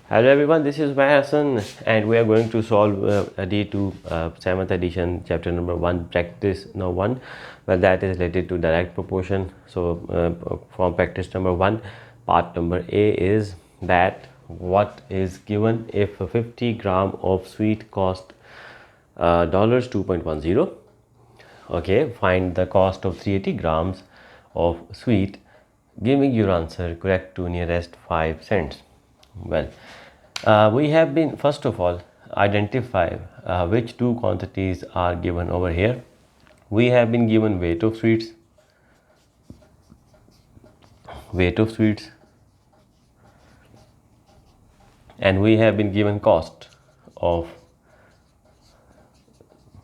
Hello everyone, this is Ubaid Hassan and we are going to solve D2 7th edition chapter number 1 practice now 1. Well, that is related to direct proportion. So from practice number 1, part number A is that what is given if 50 gram of sweet cost dollars 2.10. Okay, find the cost of 380 grams of sweet, giving your answer correct to nearest 5 cents. Well, we have been first of all identify which two quantities are given over here. We have been given weight of sweets, and we have been given cost of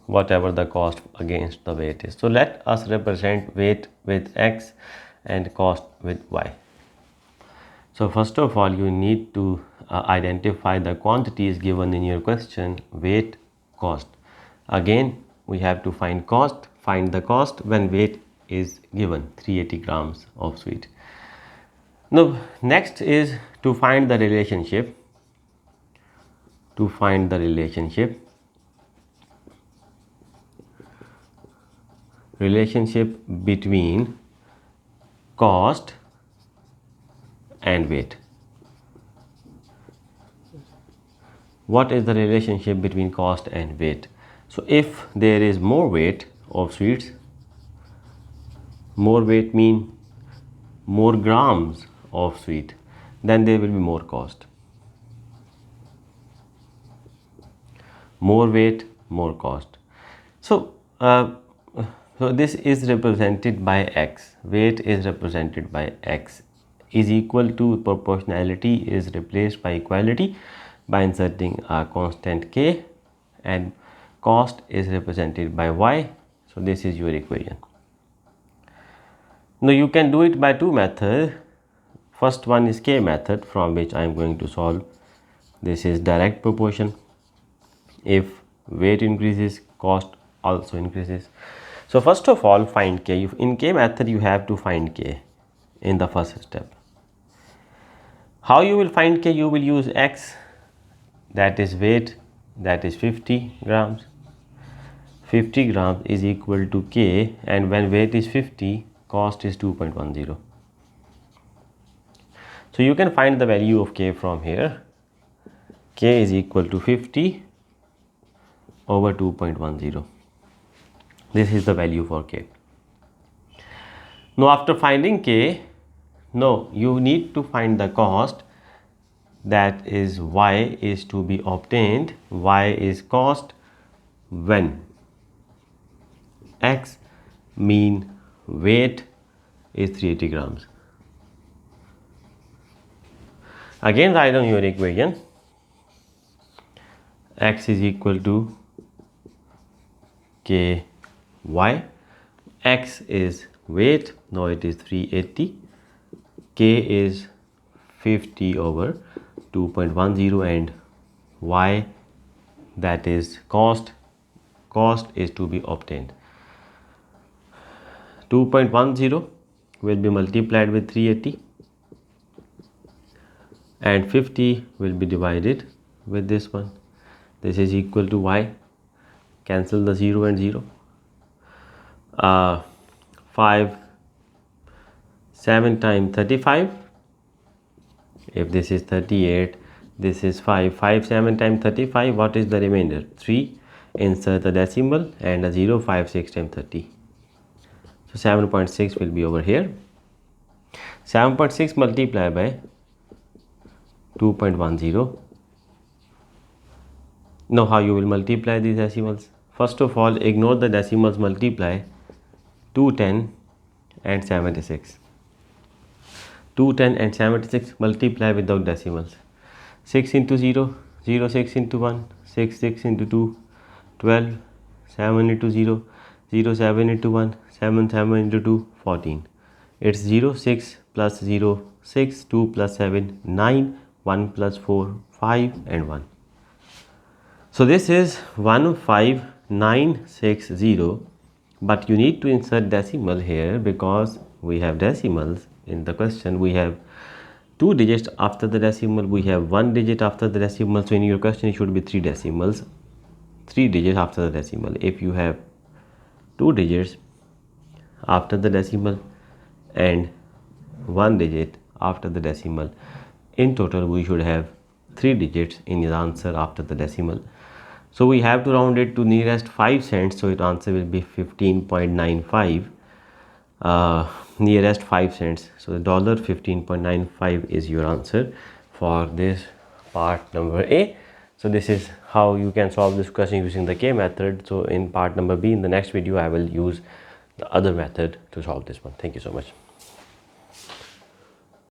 whatever the cost against the weight is. So let us represent weight with X and cost with Y. So first of all, you need to identify the quantities given in your question: weight, cost. Again, we have to find cost. Find the cost when weight is given 380 grams of sweet. Now next is to find the relationship. Relationship between cost and weight. What is the relationship between cost and weight? So if there is more weight of sweets, more weight mean more grams of sweet, then there will be more cost. More weight, more cost. So this is represented by X. Weight is represented by X is equal to proportionality is replaced by equality by inserting a constant K, and cost is represented by Y. So this is your equation. Now you can do it by two methods. First one is K method, from which I am going to solve. This is direct proportion. If weight increases, cost also increases. So first of all, find K. In K method, you have to find K in the first step. How you will find K? You will use X, that is weight, that is 50 grams. 50 grams is equal to K, and when weight is 50, cost is 2.10. So you can find the value of K from here. K is equal to 50 over 2.10. This is the value for K. Now after finding K, no, you need to find the cost, that is Y is to be obtained. Y is cost when X mean weight is 380 grams. Again, write down your equation. X is equal to Ky. X is weight, now it is 380. K is 50 over 2.10, and Y, that is cost is to be obtained. 2.10 will be multiplied with 380 and 50 will be divided with this one. This is equal to Y. Cancel the 0 and 0. 5 7 times 35. If this is 38, this is 5. 5 7 times 35. What is the remainder? 3. Insert the decimal and a 0. 5 6 times 30. So 7.6 will be over here. 7.6 multiplied by 2.10. Now how you will multiply these decimals? First of all, ignore the decimals, multiply 210 and 76. 210 and 76 multiply without decimals. 6 into 0, 0, 6 into 1, 6, 6 into 2, 12, 7 into 0, 0, 7 into 1, 7, 7 into 2, 14. It's 0, 6 plus 0, 6, 2 plus 7, 9, 1 plus 4, 5 and 1. So this is 15960, but you need to insert decimal here because we have decimals in the question. We have 2 digits after the decimal, we have 1 digit after the decimal. So in your question it should be 3 decimals, 3 digits after the decimal. If you have 2 digits after the decimal and 1 digit after the decimal, in total we should have 3 digits in the answer after the decimal. So we have to round it to nearest 5 cents, so its answer will be 15.95, nearest 5 cents. So the dollar 15.95 is your answer for this part number A. So this is how you can solve this question using the K method. So in part number B, in the next video, I will use the other method to solve this one. Thank you so much.